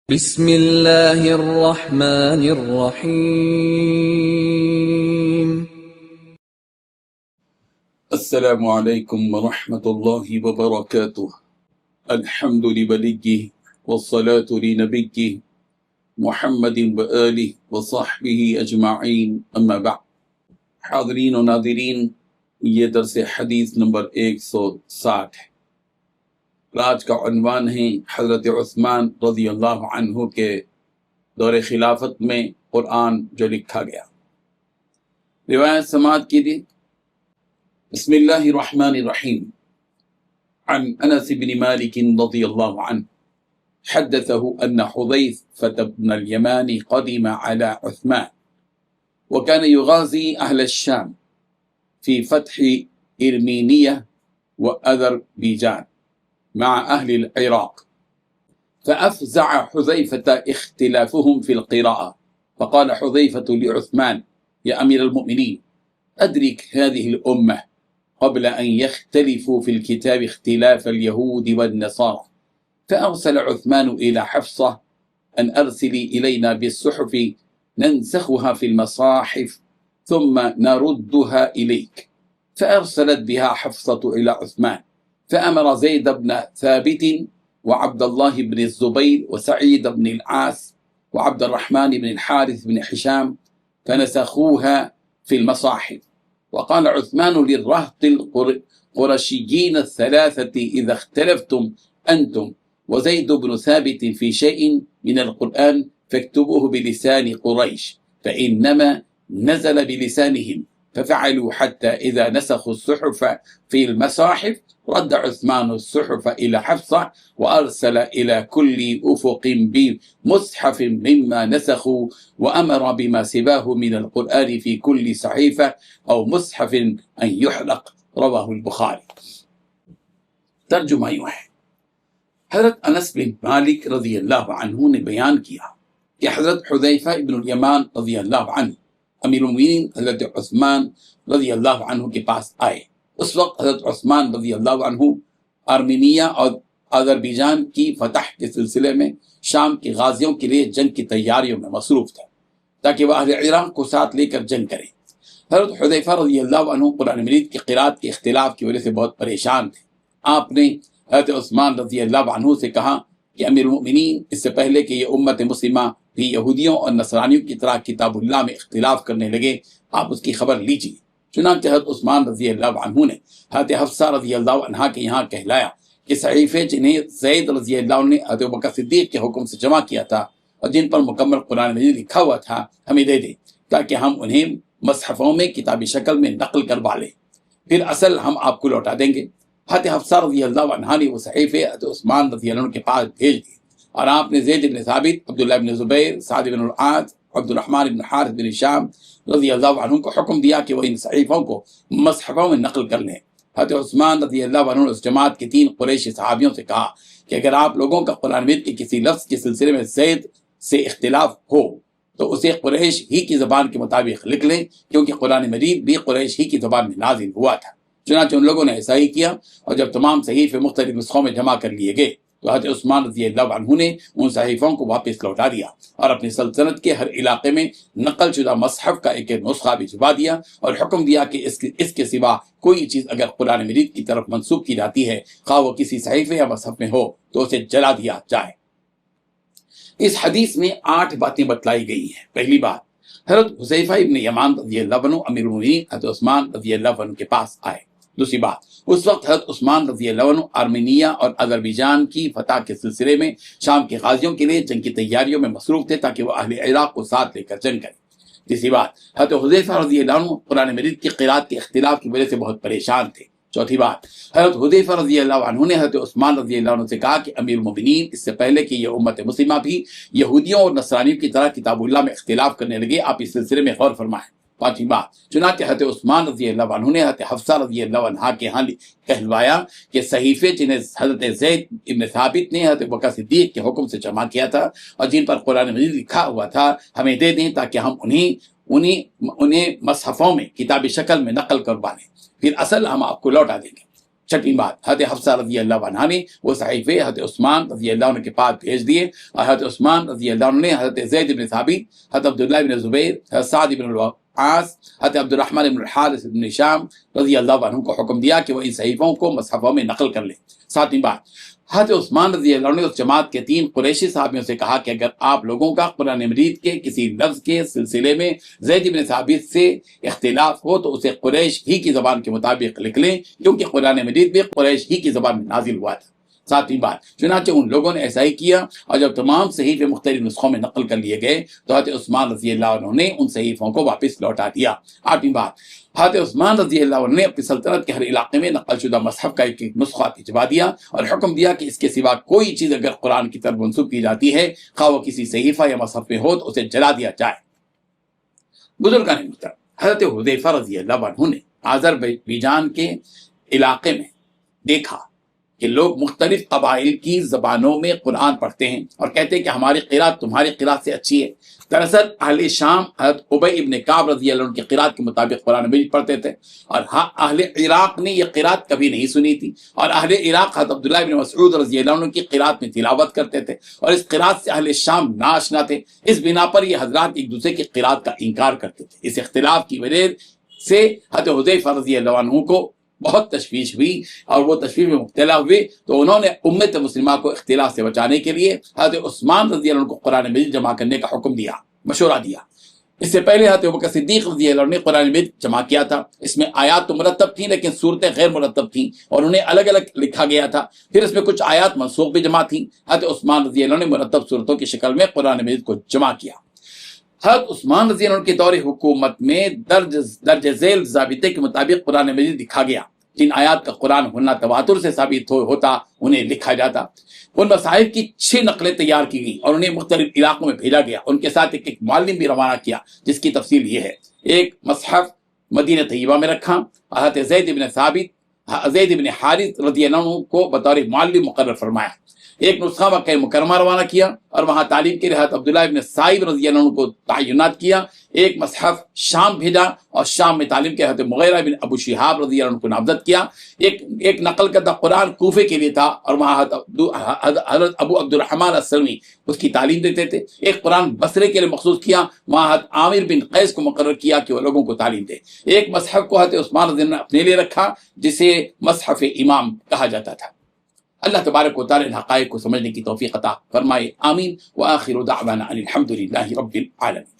بسم اللہ الرحمن الرحیم۔ السلام علیکم ورحمۃ اللہ وبرکاتہ۔ الحمد لولیہ والصلاة لنبیہ محمد وآلہ وصحبہ اجمعین، اما بعد۔ حاضرین و ناظرین، یہ درس حدیث نمبر 160 ہے۔ آج کا عنوان ہے حضرت عثمان رضی اللہ عنہ کے دور خلافت میں قرآن جو لکھا گیا۔ روایت سماعت کیجیے۔ بسم اللہ الرحمن الرحیم۔ عن انس بن مالک رضی اللہ عنہ حدثه ان حذیفة بن اليمان قدم على عثمان وكان يغازي اهل الشام في فتح ارمینیہ وأذربيجان مع أهل العراق، فأفزع حذيفة اختلافهم في القراءة، فقال حذيفة لعثمان: يا أمير المؤمنين، أدرك هذه الأمة قبل أن يختلفوا في الكتاب اختلاف اليهود والنصارى. فأرسل عثمان إلى حفصة أن أرسلي إلينا بالصحف ننسخها في المصاحف ثم نردها إليك. فأرسلت بها حفصة إلى عثمان، فأمر زيد بن ثابت وعبد الله بن الزبير وسعيد بن العاص وعبد الرحمن بن الحارث بن حشام فنسخوها في المصاحف. وقال عثمان للرهط القرشيين الثلاثة: إذا اختلفتم أنتم وزيد بن ثابت في شيء من القرآن فاكتبوه بلسان قريش، فإنما نزل بلسانهم. ففعلوا حتى إذا نسخوا الصحف في المصاحف رد عثمان الصحف إلى حفصة وأرسل إلى كل أفق بمصحف مما نسخوا، وأمر بما سواه من القرآن في كل صحيفة أو مصحف أن يحرق. رواه البخاری۔ ترجمہ یوں ہے، حضرت انس بن مالک رضی اللہ عنہ نے بیان کیا کہ حضرت حذیفہ ابن الیمان رضی اللہ عنہ امیر المؤمنین حضرت عثمان رضی اللہ عنہ کے پاس آئے۔ اس وقت حضرت عثمان رضی اللہ عنہ آرمینیہ اور آذربائیجان کی فتح کے سلسلے میں شام کے غازیوں کے لیے جنگ کی تیاریوں میں مصروف تھے تاکہ وہ اہل عراق کو ساتھ لے کر جنگ کریں۔ حضرت حذیفہ رضی اللہ عنہ قرآن مجید کی قرات کے اختلاف کی وجہ سے بہت پریشان تھے۔ آپ نے حضرت عثمان رضی اللہ عنہ سے کہا کہ امیر المؤمنین، اس سے پہلے کہ یہ امت مسلمہ بھی یہودیوں اور نصرانیوں کی طرح کتاب اللہ میں اختلاف کرنے لگے، آپ اس کی خبر لیجیے۔ چنانچہ حضرت عثمان رضی اللہ عنہ نے حضرت حفصہ رضی اللہ عنہ کے یہاں کہلایا کہ صحیفے جنہیں زید رضی اللہ عنہ نے حضرت ابوبکر صدیق کے حکم سے جمع کیا تھا اور جن پر مکمل قرآن مجید لکھا ہوا تھا، ہمیں دے دیں تاکہ ہم انہیں مصحفوں میں کتابی شکل میں نقل کروا لیں، پھر اصل ہم آپ کو لوٹا دیں گے۔ حضرت حفصہ رضی اللہ عنہ نے وہ صحیفے حضرت عثمان رضی اللہ عنہ کے پاس بھیج دیے اور آپ نے زید بن ثابت، عبداللہ بن زبیر، سعد بن العاص، عبد الرحمن بن حارث بن ہشام رضی اللہ عنہ کو حکم دیا کہ وہ ان صحیفوں کو مصحفوں میں نقل کر لیں۔ حضرت عثمان رضی اللہ عنہ نے اس جماعت کے 3 قریشی صحابیوں سے کہا کہ اگر آپ لوگوں کا قرآن مجید کے کسی لفظ کے سلسلے میں زید سے اختلاف ہو تو اسے قریش ہی کی زبان کے مطابق لکھ لیں، کیونکہ قرآن مجید بھی قریش ہی کی زبان میں نازل ہوا تھا۔ چنانچہ ان لوگوں نے ایسا ہی کیا، اور جب تمام صحیفے مختلف نسخوں میں جمع کر لیے گئے تو حضرت عثمان رضی اللہ عنہ نے ان صحیفوں کو واپس لوٹا دیا اور اپنی سلطنت کے ہر علاقے میں نقل شدہ مصحف کا ایک نسخہ بھجوا دیا اور حکم دیا کہ اس کے سوا کوئی چیز اگر قرآن مجید کی طرف منسوب کی جاتی ہے، خواہ وہ کسی صحیفے یا مصحف میں ہو، تو اسے جلا دیا جائے۔ اس حدیث میں 8 باتیں بتلائی گئی ہیں۔ پہلی بات، حضرت حذیفہ ابن یمان رضی اللہ عنہ امیر المؤمنین حضرت عثمان رضی اللہ عنہ کے پاس آئے۔ دوسری بات، اس وقت حضرت عثمان رضی اللہ عنہ آرمینیہ اور آذربائیجان کی فتح کے سلسلے میں شام کے غازیوں کے لیے جنگ کی تیاریوں میں مصروف تھے تاکہ وہ اہل عراق کو ساتھ لے کر جنگ کریں۔ تیسری بات، حضرت حذیفہ رضی اللہ عنہ قرآن مجید کی قرات کے اختلاف کی وجہ سے بہت پریشان تھے۔ چوتھی بات، حضرت حذیفہ رضی اللہ عنہ نے حضرت عثمان رضی اللہ عنہ سے کہا کہ امیر المؤمنین، اس سے پہلے کہ یہ امت مسلمہ بھی یہودیوں اور نصرانیوں کی طرح کتاب اللہ میں اختلاف کرنے لگے، آپ اس سلسلے میں غور فرمائیں۔ پانچویں بات، چنانچہ حضرت عثمان رضی اللہ عنہ نے حضرت حفصہ رضی اللہ عنہ کے ہاں کہلوایا کہ صحیفے جنہیں حضرت زید ابن ثابت نے حضرت ابوبکر صدیق کے حکم سے جمع کیا تھا اور جن پر قرآن مجید لکھا ہوا تھا، ہمیں دے دیں تاکہ ہم انہیں مصحفوں میں کتابی شکل میں نقل کروا لیں، پھر اصل ہم آپ کو لوٹا دیں گے۔ چھٹی بات، حضرت حفصہ رضی اللہ عنہا نے وہ صحیفے حضرت عثمان رضی اللہ عنہ کے پاس بھیج دیے، اور حضرت عثمان رضی اللہ عنہ نے حضرت زید بن ثابت، حضرت عبداللہ بن زبیر، حضرت سعد بن العاص، حضرت عبد الرحمن بن الحارث بن ہشام رضی اللہ عنہ کو حکم دیا کہ وہ ان صحیفوں کو مصحفوں میں نقل کر لیں۔ ساتویں بات، حضرت عثمان رضی اللہ عنہ نے اس جماعت کے 3 قریشی صحابیوں سے کہا کہ اگر آپ لوگوں کا قرآن مجید کے کسی لفظ کے سلسلے میں زید بن ثابت سے اختلاف ہو تو اسے قریش ہی کی زبان کے مطابق لکھ لیں، کیونکہ قرآن مجید بھی قریش ہی کی زبان میں نازل ہوا تھا۔ ساتویں بات، چنانچہ ان لوگوں نے ایسا ہی کیا، اور جب تمام صحیفے مختلف نسخوں میں نقل کر لیے گئے تو حضرت عثمان رضی اللہ عنہ نے ان صحیفوں کو واپس لوٹا دیا۔ آٹھویں بات، حضرت عثمان رضی اللہ عنہ نے اپنی سلطنت کے ہر علاقے میں نقل شدہ مصحف کا ایک نسخہ بھجوا دیا، اور حکم دیا کہ اس کے سوا کوئی چیز اگر قرآن کی طرف منسوب کی جاتی ہے، خواہ وہ کسی صحیفہ یا مصحف میں ہو، تو اسے جلا دیا جائے۔ بزرگان محترم، حضرت حذیفہ رضی اللہ عنہ نے آذربائیجان کے علاقے میں دیکھا کہ لوگ مختلف قبائل کی زبانوں میں قرآن پڑھتے ہیں اور کہتے ہیں کہ ہماری قرات تمہاری قرات سے اچھی ہے۔ دراصل اہل شام حضرت ابی ابن کعب رضی اللہ عنہ کی قرات کے مطابق قرآن مجید پڑھتے تھے، اور اہل عراق نے یہ قرات کبھی نہیں سنی تھی، اور اہل عراق حضرت عبداللہ ابن مسعود رضی اللہ عنہ کی قرات میں تلاوت کرتے تھے، اور اس قرات سے اہل شام ناآشنا تھے۔ اس بنا پر یہ حضرات ایک دوسرے کی قرات کا انکار کرتے تھے۔ اس اختلاف کی وجہ سے حضرت حذیفہ رضی اللہ عنہ کو بہت تشویش ہوئی، اور وہ تشویش میں مبتلا ہوئے، تو انہوں نے امت مسلمہ کو اختلاف سے بچانے کے لیے حضرت عثمان رضی اللہ عنہ کو قرآن مجید جمع کرنے کا حکم دیا، مشورہ دیا۔ اس سے پہلے حضرت ابوبکر صدیق رضی اللہ عنہ نے قرآن مجید جمع کیا تھا۔ اس میں آیات تو مرتب تھیں لیکن صورتیں غیر مرتب تھیں، اور انہیں الگ الگ لکھا گیا تھا۔ پھر اس میں کچھ آیات منسوخ بھی جمع تھیں۔ حضرت عثمان رضی اللہ عنہ نے مرتب صورتوں کی شکل میں قرآن مجید کو جمع کیا۔ حضرت عثمان رضی اللہ عنہ کے دور حکومت میں درج ذیل ضابطے کے مطابق قرآن مجید لکھا گیا۔ جن آیات کا قرآن ہونا تواتر سے ثابت ہوتا انہیں لکھا جاتا۔ ان مصاحف کی 6 نقلیں تیار کی گئیں اور انہیں مختلف علاقوں میں بھیجا گیا۔ ان کے ساتھ ایک معلم بھی روانہ کیا، جس کی تفصیل یہ ہے۔ ایک مصحف مدینہ طیبہ میں رکھا، حضرت زید بن حارث رضی اللہ عنہ کو بطور معلم مقرر فرمایا۔ ایک نسخہ مکہ مکرمہ روانہ کیا اور وہاں تعلیم کے لیے حضرت عبداللہ ابن سائب رضی اللہ عنہ کو تعینات کیا۔ ایک مصحف شام بھیجا اور شام میں تعلیم کے حضرت مغیرہ بن ابو شہاب رضی اللہ عنہ کو نامزد کیا۔ ایک نقل کردہ قرآن کوفے کے لیے تھا اور وہاں حضرت ابو عبد الرحمن السلمی اس کی تعلیم دیتے تھے۔ ایک قرآن بصرے کے لیے مخصوص کیا، وہاں حضرت عامر بن قیس کو مقرر کیا کہ وہ لوگوں کو تعلیم دے۔ ایک مصحف کو حضرت عثمان رضی اللہ عنہ نے اپنے لیے رکھا، جسے مصحف امام کہا جاتا تھا۔ اللہ تبارک و تعالی ان حقائق کو سمجھنے کی توفیق عطا فرمائے، آمین۔ وآخر دعوانا ان الحمد للہ رب العالمین۔